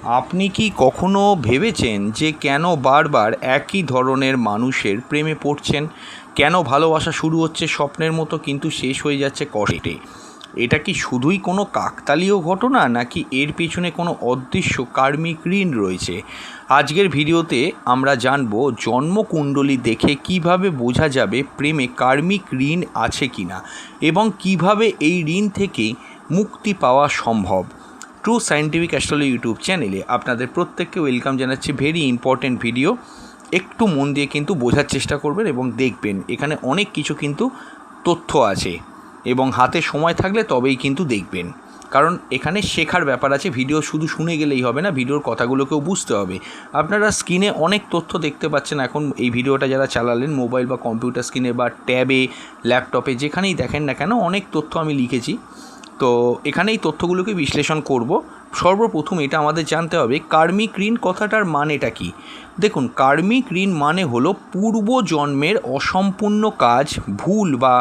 আপনি কি কখনো ভেবেছেন যে কেন বারবার একই ধরনের মানুষের প্রেমে পড়ছেন? কেন ভালোবাসা শুরু হচ্ছে স্বপ্নের মতো কিন্তু শেষ হয়ে যাচ্ছে কষ্টে? এটা কি শুধুই কোনো কাকতালীয় ঘটনা, নাকি এর পেছনে কোনো অদৃশ্য কার্মিক ঋণ রয়েছে? আজকের ভিডিওতে আমরা জানব জন্মকুণ্ডলী দেখে কিভাবে বোঝা যাবে প্রেমে কার্মিক ঋণ আছে কিনা, এবং কিভাবে এই ঋণ থেকে মুক্তি পাওয়া সম্ভব। ট্রু সায়েন্টিফিক অ্যাস্ট্রোলজি ইউটিউব চ্যানেলে আপনাদের প্রত্যেককে ওয়েলকাম জানাচ্ছি। ভেরি ইম্পর্টেন্ট ভিডিও, একটু মন দিয়ে কিন্তু বোঝার চেষ্টা করবেন এবং দেখবেন এখানে অনেক কিছু কিন্তু তথ্য আছে, এবং হাতে সময় থাকলে তবেই কিন্তু দেখবেন, কারণ এখানে শেখার ব্যাপার আছে। ভিডিও শুধু শুনে গেলেই হবে না, ভিডিওর কথাগুলোকেও বুঝতে হবে। আপনারা স্ক্রিনে অনেক তথ্য দেখতে পাচ্ছেন এখন। এই ভিডিওটা যারা চালালেন মোবাইল বা কম্পিউটার স্ক্রিনে বা ট্যাবে, ল্যাপটপে, যেখানেই দেখেন না কেন অনেক তথ্য আমি লিখেছি। তো এখানে এই তথ্যগুলোকে বিশ্লেষণ করব। সর্বপ্রথম এটা আমাদের জানতে হবে কার্মিক ঋণ কথাটার মানেটা কি। দেখুন, কার্মিক ঋণ মানে হলো পূর্বজন্মের অসম্পূর্ণ কাজ, ভুল বা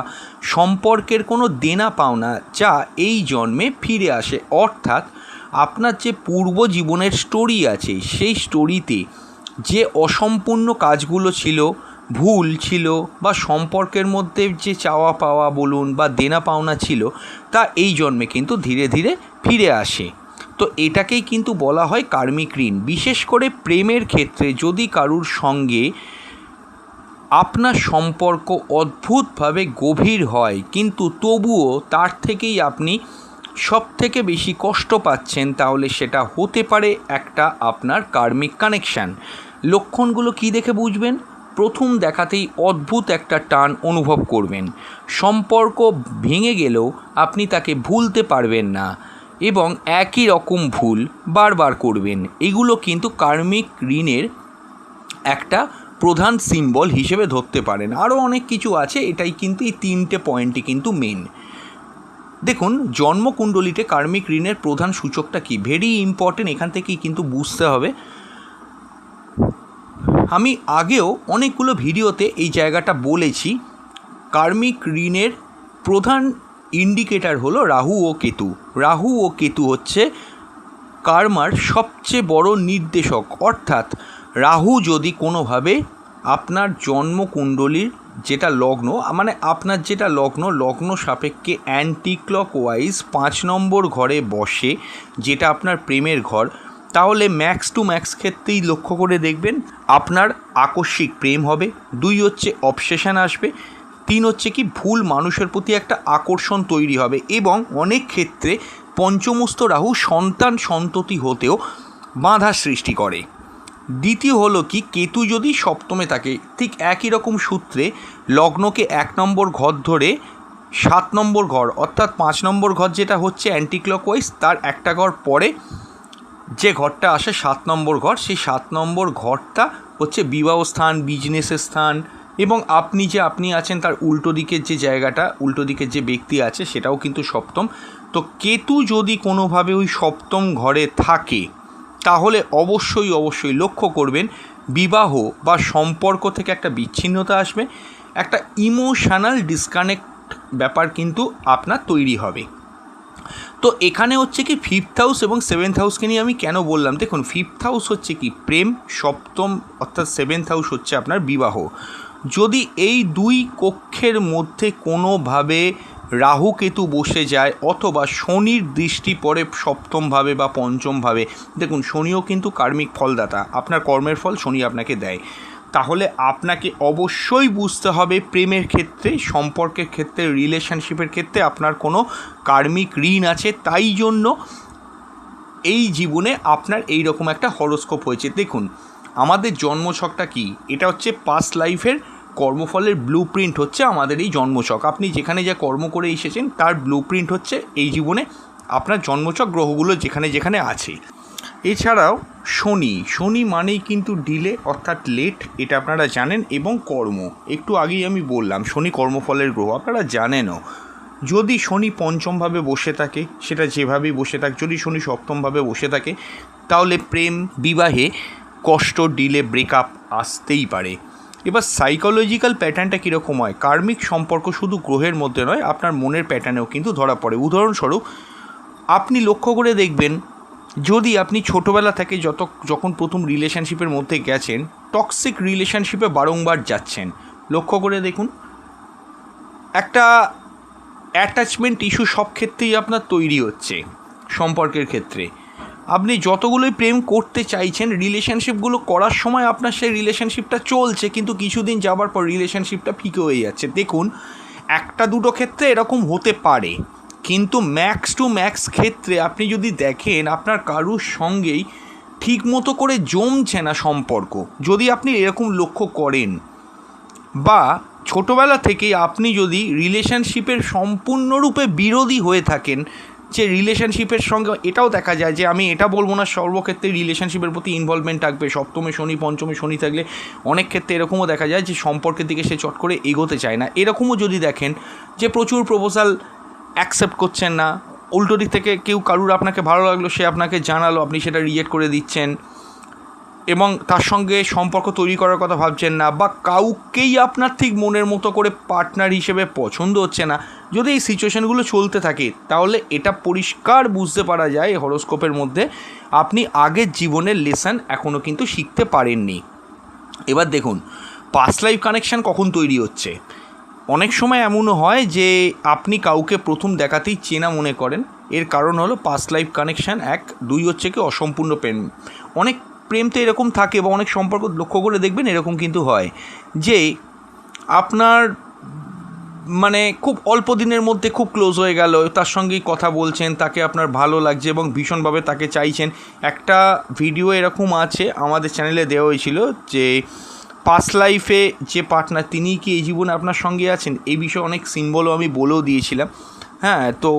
সম্পর্কের কোনো দেনা পাওনা যা এই জন্মে ফিরে আসে। অর্থাৎ আপনার যে পূর্ব জীবনের স্টোরি আছে, সেই স্টোরিতে যে অসম্পূর্ণ কাজগুলো ছিল, ভুল ছিল, বা সম্পর্কের মধ্যে যে চাওয়া পাওয়া বলুন বা দেনা পাওনা ছিল, তা এই জন্মে কিন্তু ধীরে ধীরে ফিরে আসে। তো এটাকেই কিন্তু বলা হয় কার্মিক ঋণ। বিশেষ করে প্রেমের ক্ষেত্রে যদি কারুর সঙ্গে আপনার সম্পর্ক অদ্ভুতভাবে গভীর হয়, কিন্তু তবুও তার থেকেই আপনি সব থেকে বেশি কষ্ট পাচ্ছেন, তাহলে সেটা হতে পারে একটা আপনার কার্মিক কানেকশান। লক্ষণগুলো কি দেখে বুঝবেন? প্রথম দেখাতেই অদ্ভুত একটা টান অনুভব করবেন। সম্পর্ক ভেঙে গেলেও আপনি তাকে ভুলতে পারবেন না, এবং একই রকম ভুল বারবার করবেন। এগুলো কিন্তু কার্মিক ঋণের একটা প্রধান সিম্বল হিসেবে ধরতে পারেন। আরও অনেক কিছু আছে, এটাই কিন্তু এই তিনটে পয়েন্টই কিন্তু মেন। দেখুন, জন্মকুণ্ডলিতে কার্মিক ঋণের প্রধান সূচকটা কি, ভেরি ইম্পর্টেন্ট, এখান থেকেই কিন্তু বুঝতে হবে। আমি আগেও অনেকগুলো ভিডিওতে এই জায়গাটা বলেছি। কার্মিক ঋণের প্রধান ইন্ডিকেটর হলো রাহু ও কেতু। রাহু ও কেতু হচ্ছে কার্মার সবচেয়ে বড় নির্দেশক। অর্থাৎ রাহু যদি কোনোভাবে আপনার জন্মকুণ্ডলীর যেটা লগ্ন, মানে আপনার যেটা লগ্ন সাপেক্ষে অ্যান্টি ক্লকওয়াইজ 5 নম্বর ঘরে বসে, যেটা আপনার প্রেমের ঘর, তাহলে ম্যাক্স টু ম্যাক্স ক্ষেত্রেই লক্ষ্য করে দেখবেন আপনার আকস্মিক প্রেম হবে। 2 হচ্ছে অবসেশন আসবে। 3 হচ্ছে কি ভুল মানুষের প্রতি একটা আকর্ষণ তৈরি হবে, এবং অনেক ক্ষেত্রে পঞ্চমস্ত রাহু সন্তান সন্ততি হতেও বাধা সৃষ্টি করে। দ্বিতীয় হলো কি, কেতু যদি সপ্তমে থাকে, ঠিক একই রকম সূত্রে লগ্নকে 1 নম্বর ঘর ধরে 7 নম্বর ঘর, অর্থাৎ 5 নম্বর ঘর যেটা হচ্ছে অ্যান্টি ক্লকওয়াইজ, তার একটা ঘর পরে যে ঘরটা আসে 7 নম্বর ঘর, সেই 7 নম্বর ঘরটা হচ্ছে বিবাহ স্থান, বিজনেসের স্থান, এবং আপনি আছেন তার উল্টো দিকের যে জায়গাটা, উল্টো দিকের যে ব্যক্তি আছে সেটাও কিন্তু সপ্তম। তো কেতু যদি কোনোভাবে ওই সপ্তম ঘরে থাকে, তাহলে অবশ্যই লক্ষ্য করবেন বিবাহ বা সম্পর্ক থেকে একটা বিচ্ছিন্নতা আসবে, একটা ইমোশনাল ডিসকানেক্ট ব্যাপার কিন্তু আপনার তৈরি হবে। তো এখানে হচ্ছে কি 5th হাউস এবং 7th হাউসকে নিয়ে আমি কেন বললাম, দেখুন 5th হাউস হচ্ছে কি প্রেম, সপ্তম অর্থাৎ 7th হাউস হচ্ছে আপনার বিবাহ। যদি এই 2 কক্ষের মধ্যে কোনোভাবে রাহু কেতু বসে যায়, অথবা শনির দৃষ্টি পড়ে সপ্তমভাবে বা পঞ্চমভাবে, দেখুন শনিও কিন্তু কার্মিক ফলদাতা, আপনার কর্মের ফল শনি আপনাকে দেয়, তাহলে আপনাকে অবশ্যই বুঝতে হবে প্রেমের ক্ষেত্রে, সম্পর্কের ক্ষেত্রে, রিলেশনশিপের ক্ষেত্রে আপনার কোনো কার্মিক ঋণ আছে। তাই জন্য এই জীবনে আপনার এই রকম একটা হরোস্কোপ হয়েছে। দেখুন, আমাদের জন্মছকটা কি, এটা হচ্ছে পাস্ট লাইফের কর্মফলের ব্লু প্রিন্ট হচ্ছে আমাদের এই জন্মছক। আপনি যেখানে যা কর্ম করে এসেছেন তার ব্লু প্রিন্ট হচ্ছে এই জীবনে আপনার জন্মছক, গ্রহগুলো যেখানে যেখানে আছে। এছাড়াও শনি মানেই কিন্তু ডিলে, অর্থাৎ লেট, এটা আপনারা জানেন। এবং কর্ম, একটু আগেই আমি বললাম শনি কর্মফলের গ্রহ, আপনারা জানেনও। যদি শনি পঞ্চমভাবে বসে থাকে, সেটা যেভাবেই বসে থাকে, যদি শনি সপ্তমভাবে বসে থাকে, তাহলে প্রেম, বিবাহে কষ্ট, ডিলে, ব্রেকআপ আসতেই পারে। এবার সাইকোলজিক্যাল প্যাটার্নটা কীরকম হয়, কার্মিক সম্পর্ক শুধু গ্রহের মধ্যে নয়, আপনার মনের প্যাটার্নেও কিন্তু ধরা পড়ে। উদাহরণস্বরূপ আপনি লক্ষ্য করে দেখবেন যদি আপনি ছোটোবেলা থেকে যখন প্রথম রিলেশনশিপের মধ্যে গেছেন, টক্সিক রিলেশনশিপে বারংবার যাচ্ছেন, লক্ষ্য করে দেখুন একটা অ্যাটাচমেন্ট ইস্যু সব ক্ষেত্রেই আপনার তৈরি হচ্ছে। সম্পর্কের ক্ষেত্রে আপনি যতগুলোই প্রেম করতে চাইছেন, রিলেশনশিপগুলো করার সময় আপনার সেই রিলেশনশিপটা চলছে, কিন্তু কিছুদিন যাবার পর রিলেশনশিপটা ফিকে হয়ে যাচ্ছে। দেখুন, একটা দুটো ক্ষেত্রে এরকম হতে পারে, কিন্তু ম্যাক্স টু ম্যাক্স ক্ষেত্রে আপনি যদি দেখেন আপনার কারুর সঙ্গেই ঠিক মতো করে জমছে না সম্পর্ক, যদি আপনি এরকম লক্ষ্য করেন, বা ছোটোবেলা থেকেই আপনি যদি রিলেশনশিপের সম্পূর্ণরূপে বিরোধী হয়ে থাকেন, যে রিলেশনশিপের সঙ্গে এটাও দেখা যায় যে, আমি এটা বলবো না সর্বক্ষেত্রে রিলেশনশিপের প্রতি ইনভলভমেন্ট থাকবে, সপ্তমে শনি পঞ্চমে শনি থাকলে অনেক ক্ষেত্রে এরকমও দেখা যায় যে সম্পর্কের দিকে সে চট করে এগোতে চায় না। এরকমও যদি দেখেন যে প্রচুর প্রপোজাল অ্যাকসেপ্ট করছেন না, উল্টো দিক থেকে কেউ কারুর আপনাকে ভালো লাগলো, সে আপনাকে জানালো, আপনি সেটা রিজেক্ট করে দিচ্ছেন এবং তার সঙ্গে সম্পর্ক তৈরি করার কথা ভাবছেন না, বা কাউকেই আপনার ঠিক মনের মতো করে পার্টনার হিসেবে পছন্দ হচ্ছে না, যদি এই সিচুয়েশানগুলো চলতে থাকে, তাহলে এটা পরিষ্কার বুঝতে পারা যায় হরোস্কোপের মধ্যে আপনি আগের জীবনের লেসন এখনও কিন্তু শিখতে পারেননি। এবার দেখুন পাস্ট লাইফ কানেকশান কখন তৈরি হচ্ছে। অনেক সময় এমনও হয় যে আপনি কাউকে প্রথম দেখাতেই চেনা মনে করেন, এর কারণ হলো পাস্ট লাইফ কানেকশান। এক, দুই হচ্ছে কি অসম্পূর্ণ প্রেম। অনেক প্রেম তো এরকম থাকে, বা অনেক সম্পর্ক লক্ষ্য করে দেখবেন এরকম কিন্তু হয় যে আপনার মানে খুব অল্প দিনের মধ্যে খুব ক্লোজ হয়ে গেল, তার সঙ্গেই কথা বলছেন, তাকে আপনার ভালো লাগছে এবং ভীষণভাবে তাকে চাইছেন। একটা ভিডিও এরকম আছে আমাদের চ্যানেলে দেওয়া হয়েছিল যে পাস্ট লাইফে যে পার্টনার তিনিই কি এই জীবনে আপনার সঙ্গে আছেন, এই বিষয়ে অনেক সিম্বলও আমি বলেও দিয়েছিলাম। হ্যাঁ, তো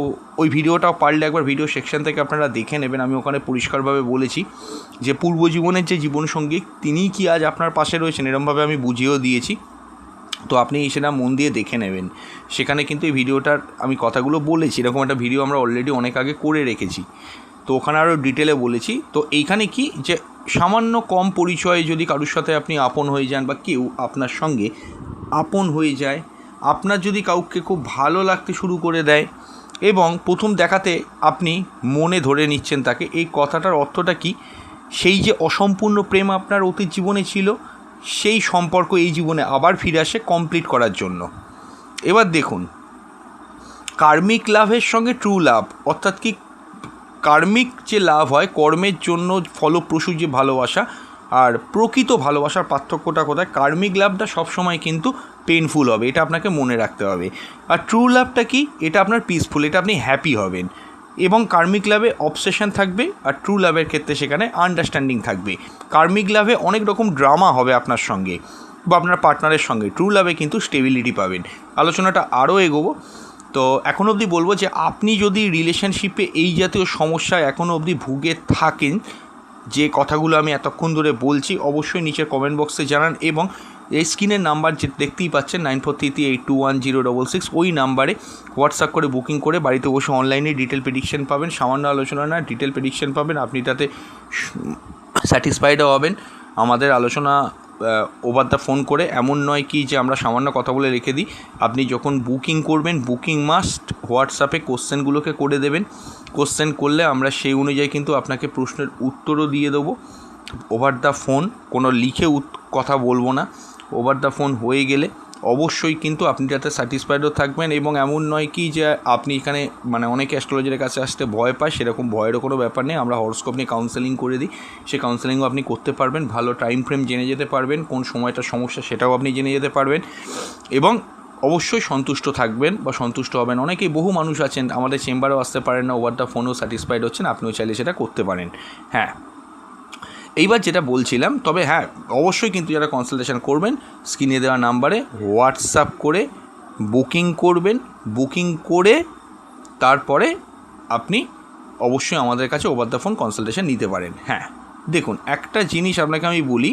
ওই ভিডিওটাও পারলে একবার ভিডিও সেকশন থেকে আপনারা দেখে নেবেন। আমি ওখানে পরিষ্কারভাবে বলেছি যে পূর্বজীবনের যে জীবনসঙ্গী তিনিই কি আজ আপনার পাশে রয়েছেন, এরমভাবে আমি বুঝিয়েও দিয়েছি। তো আপনি সেটা মন দিয়ে দেখে নেবেন। সেখানে কিন্তু এই ভিডিওটার আমি কথাগুলো বলেছি, এরকম একটা ভিডিও আমরা অলরেডি অনেক আগে করে রেখেছি, তো ওখানে আরও ডিটেলে বলেছি। তো এইখানে কি যে সামান্য কম পরিচয়ে যদি কারোর সাথে আপনি আপন হয়ে যান, বা কেউ আপনার সঙ্গে আপন হয়ে যায়, আপনার যদি কাউকে খুব ভালো লাগতে শুরু করে দেয় এবং প্রথম দেখাতে আপনি মনে ধরে নিচ্ছেন তাকে, এই কথাটার অর্থটা কি, সেই যে অসম্পূর্ণ প্রেম আপনার অতীত জীবনে ছিল, সেই সম্পর্ক এই জীবনে আবার ফিরে আসে কমপ্লিট করার জন্য। এবার দেখুন কার্মিক লাভের সঙ্গে ট্রু লাভ, অর্থাৎ কি কার্মিক যে লাভ হয় কর্মের জন্য ফলপ্রসূ যে ভালোবাসা, আর প্রকৃত ভালোবাসার পার্থক্যটা কোথায়? কার্মিক লাভটা সবসময় কিন্তু পেনফুল হবে, এটা আপনাকে মনে রাখতে হবে। আর ট্রু লাভটা কি? এটা আপনার পিসফুল, এটা আপনি হ্যাপি হবেন। এবং কার্মিক লাভে অবসেশন থাকবে, আর ট্রু লাভের ক্ষেত্রে সেখানে আন্ডারস্ট্যান্ডিং থাকবে। কার্মিক লাভে অনেক রকম ড্রামা হবে আপনার সঙ্গে বা আপনার পার্টনারের সঙ্গে, ট্রু লাভে কিন্তু স্টেবিলিটি পাবেন। আলোচনাটা আরও এগোবো। তো এখন অবধি বলবো যে আপনি যদি রিলেশনশিপে এই জাতীয় সমস্যায় এখনও অবধি ভুগে থাকেন, যে কথাগুলো আমি এতক্ষণ ধরে বলছি, অবশ্যই নিচের কমেন্ট বক্সে জানান। এবং এই স্ক্রিনের নাম্বার যে দেখতেই পাচ্ছেন 9433821066, ওই নাম্বারে হোয়াটসঅ্যাপ করে বুকিং করে বাড়িতে বসে অনলাইনে ডিটেল প্রেডিকশন পাবেন। সামান্য আলোচনা না, ডিটেল প্রেডিকশন পাবেন, আপনি তাতে স্যাটিসফাইডও হবেন। আমাদের আলোচনা ওভার দ্য ফোন করে, এমন নয় কি যে আমরা সামান্য কথা বলে রেখে দিই। আপনি যখন বুকিং করবেন, বুকিং মাস্ট হোয়াটসঅ্যাপে কোশ্চেনগুলোকে করে দেবেন। কোশ্চেন করলে আমরা সেই অনুযায়ী কিন্তু আপনাকে প্রশ্নের উত্তরও দিয়ে দেবো ওভার দ্য ফোন। কোনো লিখে কথা বলবো না, ওভার দ্য ফোন হয়ে গেলে অবশ্যই কিন্তু আপনি যাতে স্যাটিসফাইডও থাকবেন। এবং এমন নয় কি যে আপনি এখানে মানে অনেকে অ্যাস্ট্রোলজারের কাছে আসতে ভয় পায়, সেরকম ভয়েরও কোনো ব্যাপার নেই। আমরা হরোস্কোপ নিয়ে কাউন্সেলিং করে দিই, সেই কাউন্সেলিংও আপনি করতে পারবেন, ভালো টাইম ফ্রেম জেনে যেতে পারবেন, কোন সময়টা সমস্যা সেটাও আপনি জেনে যেতে পারবেন, এবং অবশ্যই সন্তুষ্ট থাকবেন বা সন্তুষ্ট হবেন। অনেকেই বহু মানুষ আছেন আমাদের চেম্বারেও আসতে পারেন না, ওভার দ্য ফোনেও স্যাটিসফাইড হচ্ছেন, আপনিও চাইলে সেটা করতে পারেন। হ্যাঁ, এইবার যেটা বলছিলাম, তবে হ্যাঁ অবশ্যই কিন্তু যারা কনসালটেশন করবেন স্ক্রিনে দেওয়া নাম্বারে হোয়াটসঅ্যাপ করে বুকিং করবেন। বুকিং করে তারপরে আপনি অবশ্যই আমাদের কাছে ওভার দ্য ফোন কনসালটেশন নিতে পারেন। হ্যাঁ, দেখুন একটা জিনিস আপনাকে আমি বলি,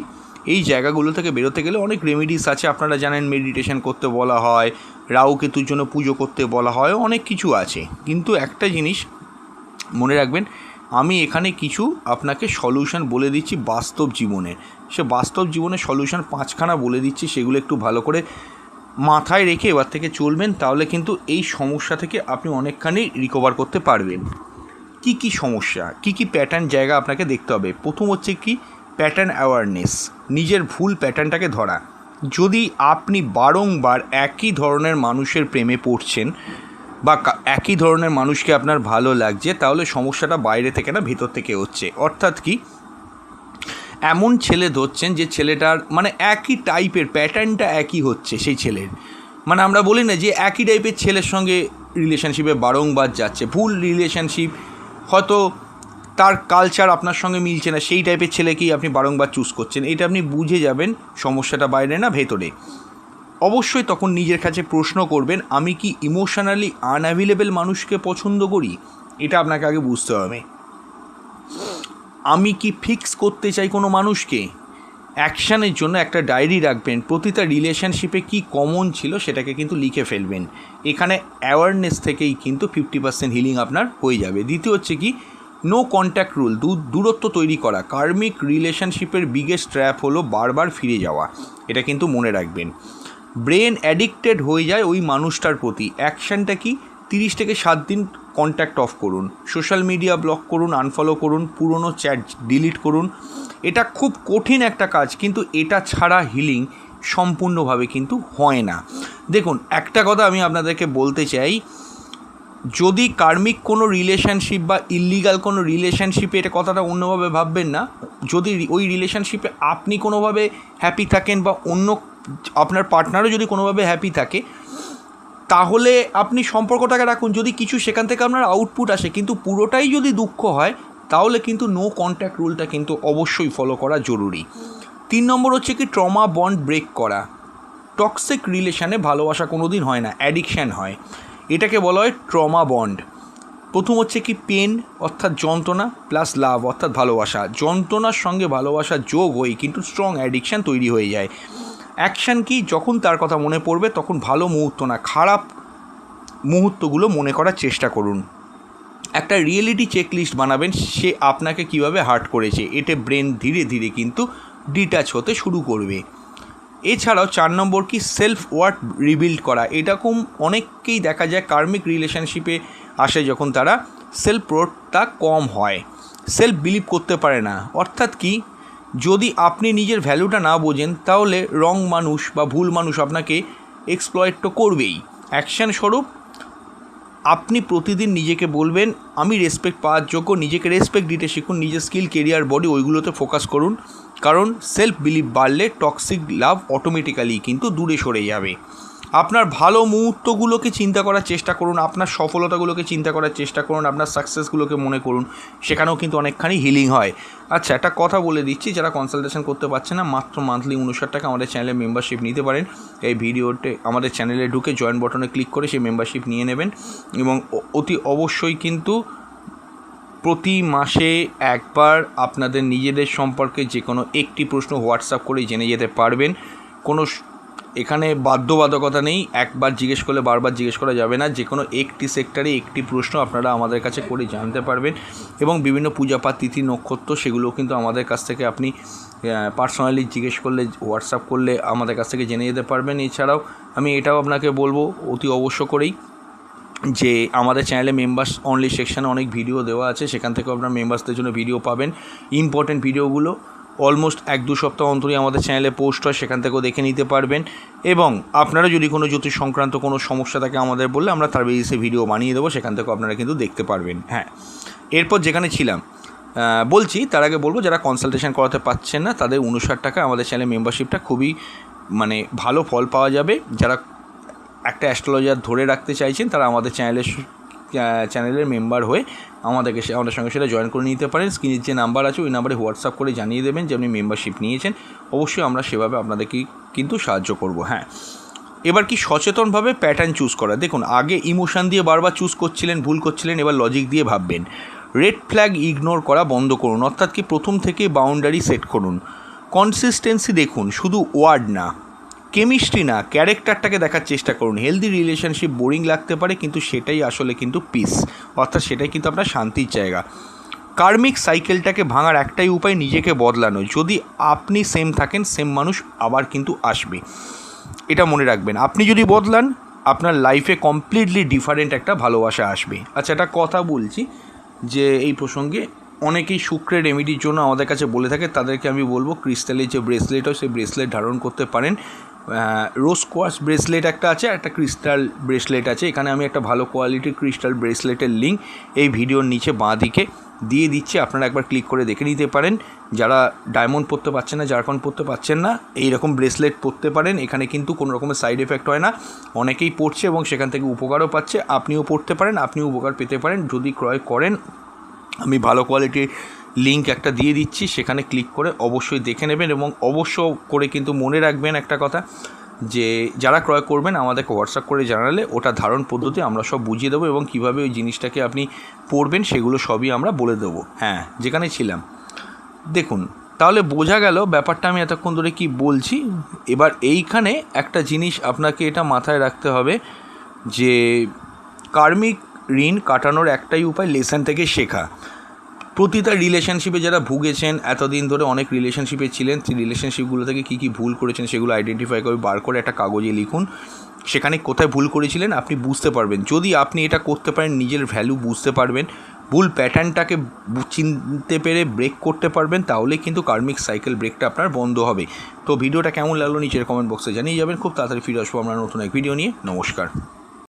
এই জায়গাগুলো থেকে বেরোতে গেলে অনেক রেমেডিস আছে। আপনারা জানেন মেডিটেশন করতে বলা হয়, রাহু কেতুর জন্য পুজো করতে বলা হয়, অনেক কিছু আছে। কিন্তু একটা জিনিস মনে রাখবেন, আমি এখানে কিছু আপনাকে সলিউশন বলে দিচ্ছি বাস্তব জীবনে। সে বাস্তব জীবনের সলিউশন 5খানা বলে দিচ্ছি, সেগুলো একটু ভালো করে মাথায় রেখে এবার থেকে চলবেন, তাহলে কিন্তু এই সমস্যা থেকে আপনি অনেকখানি রিকভার করতে পারবেন। কি কি সমস্যা, কি কি প্যাটার্ন জায়গা আপনাকে দেখতে হবে। প্রথম হচ্ছে কি প্যাটার্ন অ্যাওয়ারনেস, নিজের ভুল প্যাটার্নটাকে ধরা। যদি আপনি বারংবার একই ধরনের মানুষের প্রেমে পড়ছেন বা একই ধরনের মানুষকে আপনার ভালো লাগছে, তাহলে সমস্যাটা বাইরে থেকে না ভেতর থেকে হচ্ছে। অর্থাৎ কি এমন ছেলে ধরছেন যে ছেলেটার মানে একই টাইপের প্যাটার্নটা একই হচ্ছে সেই ছেলের, মানে আমরা বলি না যে একই টাইপের ছেলের সঙ্গে রিলেশনশিপে বারংবার যাচ্ছে, ভুল রিলেশনশিপ, হয়তো তার কালচার আপনার সঙ্গে মিলছে না, সেই টাইপের ছেলেকেই আপনি বারংবার চুজ করছেন। এটা আপনি বুঝে যাবেন সমস্যাটা বাইরে না ভেতরে। অবশ্যই তখন নিজের কাছে প্রশ্ন করবেন, আমি কি ইমোশনালি আনঅ্যাভেলেবেল মানুষকে পছন্দ করি, এটা আপনাকে আগে বুঝতে হবে। আমি কি ফিক্স করতে চাই কোনো মানুষকে। অ্যাকশানের জন্য একটা ডায়েরি রাখবেন, প্রতিটা রিলেশনশিপে কি কমন ছিল সেটাকে কিন্তু লিখে ফেলবেন। এখানে অ্যাওয়ারনেস থেকেই কিন্তু 50% হিলিং আপনার হয়ে যাবে। দ্বিতীয় হচ্ছে কি নো কন্ট্যাক্ট রুল, দূরত্ব তৈরি করা। কার্মিক রিলেশনশিপের বিগেস্ট ট্র্যাপ হলো বারবার ফিরে যাওয়া, এটা কিন্তু মনে রাখবেন। ব্রেন অ্যাডিক্টেড হয়ে যায় ওই মানুষটার প্রতি। অ্যাকশানটা কি 30 থেকে 7 দিন কন্ট্যাক্ট অফ করুন, সোশ্যাল মিডিয়া ব্লক করুন, আনফলো করুন, পুরনো চ্যাট ডিলিট করুন। এটা খুব কঠিন একটা কাজ, কিন্তু এটা ছাড়া হিলিং সম্পূর্ণভাবে কিন্তু হয় না। দেখুন একটা কথা আমি আপনাদেরকে বলতে চাই, যদি কার্মিক কোনো রিলেশনশিপ বা ইল্লিগাল কোনো রিলেশনশিপে, এটা কথাটা অন্যভাবে ভাববেন না, যদি ওই রিলেশনশিপে আপনি কোনোভাবে হ্যাপি থাকেন বা অন্য আপনার পার্টনারও যদি কোনোভাবে হ্যাপি থাকে, তাহলে আপনি সম্পর্কটাকে রাখুন। যদি কিছু সেখান থেকে আপনার আউটপুট আসে, কিন্তু পুরোটাই যদি দুঃখ হয়, তাহলে কিন্তু নো কন্ট্যাক্ট রুলটা কিন্তু অবশ্যই ফলো করা জরুরি। 3 নম্বর হচ্ছে কি ট্রমা বন্ড ব্রেক করা। টক্সিক রিলেশানে ভালোবাসা কোনো দিন হয় না, অ্যাডিকশান হয়। এটাকে বলা হয় ট্রমা বন্ড। প্রথম হচ্ছে কি পেন অর্থাৎ যন্ত্রণা প্লাস লাভ অর্থাৎ ভালোবাসা। যন্ত্রণার সঙ্গে ভালোবাসা যোগ হয়ে কিন্তু স্ট্রং অ্যাডিকশান তৈরি হয়ে যায়। অ্যাকশান কি যখন তার কথা মনে পড়বে তখন ভালো মুহূর্ত না, খারাপ মুহূর্তগুলো মনে করার চেষ্টা করুন। একটা রিয়েলিটি চেকলিস্ট বানাবেন, সে আপনাকে কিভাবে হার্ট করেছে। এতে ব্রেন ধীরে ধীরে কিন্তু ডিট্যাচ হতে শুরু করবে। এছাড়াও 4 নম্বর কি সেলফ ওয়ার্থ রিবিল্ড করা। এরকম অনেককেই দেখা যায় কার্মিক রিলেশনশিপে আসে যখন তারা সেলফ ওয়ার্থটা কম হয়, সেলফ বিলিভ করতে পারে না। অর্থাৎ কি যদি আপনি নিজের ভ্যালুটা না বোঝেন, তাহলে রং মানুষ বা ভুল মানুষ আপনাকে এক্সপ্লয়েট তো করবেই। অ্যাকশান স্বরূপ আপনি প্রতিদিন নিজেকে বলবেন আমি রেসপেক্ট পাওয়ার যোগ্য, নিজেকে রেসপেক্ট দিতে শিখুন, নিজের স্কিল, কেরিয়ার, বডি ওইগুলোতে ফোকাস করুন। কারণ সেলফ বিলিভ বাড়লে টক্সিক লাভ অটোমেটিক্যালি কিন্তু দূরে সরে যাবে। আপনার ভালো মুহূর্তগুলোকে চিন্তা করার চেষ্টা করুন, আপনার সফলতাগুলোকে চিন্তা করার চেষ্টা করুন, আপনার সাকসেসগুলোকে মনে করুন, সেখানেও কিন্তু অনেকখানি হিলিং হয়। আচ্ছা একটা কথা বলে দিচ্ছি, যারা কনসালটেশন করতে পারছে না, মাত্র মান্থলি 59 টাকা আমাদের চ্যানেলে মেম্বারশিপ নিতে পারেন। এই ভিডিওতে আমাদের চ্যানেলে ঢুকে জয়েন বাটনে ক্লিক করে সেই মেম্বারশিপ নিয়ে নেবেন। এবং অতি অবশ্যই কিন্তু প্রতি মাসে একবার আপনাদের নিজেদের সম্পর্কে যে কোনো একটি প্রশ্ন হোয়াটসঅ্যাপ করে জেনে যেতে পারবেন। কোনো এখানে বাধ্যবাধকতা নেই, একবার জিজ্ঞেস করলে বারবার জিজ্ঞেস করা যাবে না। যে কোনো একটি সেক্টরে একটি প্রশ্ন আপনারা আমাদের কাছে করে জানতে পারবেন। এবং বিভিন্ন পূজাপাঠ, তিথি, নক্ষত্র সেগুলোও কিন্তু আমাদের কাছ থেকে আপনি পার্সোনালি জিজ্ঞেস করলে, হোয়াটসঅ্যাপ করলে আমাদের কাছ থেকে জেনে যেতে পারবেন। এছাড়াও আমি এটাও আপনাকে বলবো অতি অবশ্য করেই যে আমাদের চ্যানেলে মেম্বার্স অনলি সেকশানে অনেক ভিডিও দেওয়া আছে, সেখান থেকেও আপনার মেম্বার্সদের জন্য ভিডিও পাবেন। ইম্পর্টেন্ট ভিডিওগুলো অলমোস্ট 1-2 সপ্তাহ অন্তরই আমাদের চ্যানেলে পোস্ট হয়, সেখান থেকেও দেখে নিতে পারবেন। এবং আপনারা যদি কোনো জ্যোতিষ সংক্রান্ত কোনো সমস্যা থাকে আমাদের বললে আমরা তার বেসিসে ভিডিও বানিয়ে দেবো, সেখান থেকেও আপনারা কিন্তু দেখতে পারবেন। হ্যাঁ, এরপর যেখানে ছিলাম বলছি, তার আগে বলবো যারা কনসালটেশন করাতে পারছেন না তাদের 59 টাকা আমাদের চ্যানেলে মেম্বারশিপটা খুবই ভালো ফল পাওয়া যাবে। যারা একটা অ্যাস্ট্রোলজার ধরে রাখতে চাইছেন তারা আমাদের চ্যানেলের মেম্বার হয়ে আমাদের সঙ্গে সেটা জয়েন করে নিতে পারেন। স্ক্রিনের যে নাম্বার আছে ওই নাম্বারে হোয়াটসঅ্যাপ করে জানিয়ে দেবেন যে আপনি মেম্বারশিপ নিয়েছেন। অবশ্যই আমরা সেভাবে আপনাদেরকে কিন্তু সাহায্য করব। হ্যাঁ, এবার কি সচেতনভাবে প্যাটার্ন চুজ করা। দেখুন আগে ইমোশান দিয়ে বারবার চুজ করছিলেন, ভুল করছিলেন, এবার লজিক দিয়ে ভাববেন। রেড ফ্ল্যাগ ইগনোর করা বন্ধ করুন, অর্থাৎ কি প্রথম থেকে বাউন্ডারি সেট করুন। কনসিস্টেন্সি দেখুন, শুধু ওয়ার্ড না, কেমিস্ট্রি না, ক্যারেক্টারটাকে দেখার চেষ্টা করুন। হেলদি রিলেশনশিপ বোরিং লাগতে পারে, কিন্তু সেটাই আসলে কিন্তু পিস, অর্থাৎ সেটাই কিন্তু আপনার শান্তির জায়গা। কার্মিক সাইকেলটাকে ভাঙার একটাই উপায় নিজেকে বদলানো। যদি আপনি সেম থাকেন, সেম মানুষ আবার কিন্তু আসবে, এটা মনে রাখবেন। আপনি যদি বদলান, আপনার লাইফে কমপ্লিটলি ডিফারেন্ট একটা ভালোবাসা আসবে। আচ্ছা একটা কথা বলছি, যে এই প্রসঙ্গে অনেকেই শুক্রের রেমেডির জন্য আমাদের কাছে বলে থাকে, তাদেরকে আমি বলবো ক্রিস্টালের যে ব্রেসলেট হয় সেই ব্রেসলেট ধারণ করতে পারেন। রোজ কোয়ার্টজ ব্রেসলেট একটা আছে, একটা ক্রিস্টাল ব্রেসলেট আছে। এখানে আমি একটা ভালো কোয়ালিটির ক্রিস্টাল ব্রেসলেটের লিঙ্ক এই ভিডিওর নিচে বাঁ দিকে দিয়ে দিচ্ছি, আপনারা একবার ক্লিক করে দেখে নিতে পারেন। যারা ডায়মন্ড পরতে পারছেন না, জারকন পরতে পারছেন না, এইরকম ব্রেসলেট পরতে পারেন। এখানে কিন্তু কোনো রকমের সাইড এফেক্ট হয় না, অনেকেই পড়ছে এবং সেখান থেকে উপকারও পাচ্ছে। আপনিও পড়তে পারেন, আপনিও উপকার পেতে পারেন যদি ক্রয় করেন। আমি ভালো কোয়ালিটির লিঙ্ক একটা দিয়ে দিচ্ছি, সেখানে ক্লিক করে অবশ্যই দেখে নেবেন এবং অবশ্য করে কিন্তু মনে রাখবেন একটা কথা, যে যারা ক্রয় করবেন আমাদেরকে হোয়াটসঅ্যাপ করে জানালে ওটা ধারণ পদ্ধতি আমরা সব বুঝিয়ে দেবো এবং কীভাবে ওই জিনিসটাকে আপনি পড়বেন সেগুলো সবই আমরা বলে দেবো। হ্যাঁ, যেখানে ছিলাম দেখুন, তাহলে বোঝা গেল ব্যাপারটা আমি এতক্ষণ ধরে কি বলছি। এবার এইখানে একটা জিনিস আপনাকে এটা মাথায় রাখতে হবে যে কার্মিক ঋণ কাটানোর একটাই উপায় লেসন থেকে শেখা। প্রতিটা রিলেশনশিপে যারা ভুগেছেন, এতদিন ধরে অনেক রিলেশনশিপে ছিলেন, সেই রিলেশনশিপগুলো থেকে কী কী ভুল করেছেন সেগুলো আইডেন্টিফাই করে বার করে একটা কাগজে লিখুন। সেখানে কোথায় ভুল করেছিলেন আপনি বুঝতে পারবেন। যদি আপনি এটা করতে পারেন, নিজের ভ্যালু বুঝতে পারবেন, ভুল প্যাটার্নটাকে চিনতে পেরে ব্রেক করতে পারবেন, তাহলে কিন্তু কার্মিক সাইকেল ব্রেকটা আপনার বন্ধ হবে। তো ভিডিওটা কেমন লাগলো নিচের কমেন্ট বক্সে জানিয়ে যাবেন। খুব তাড়াতাড়ি ফিরে আসবো আমরা নতুন এক ভিডিও নিয়ে। নমস্কার।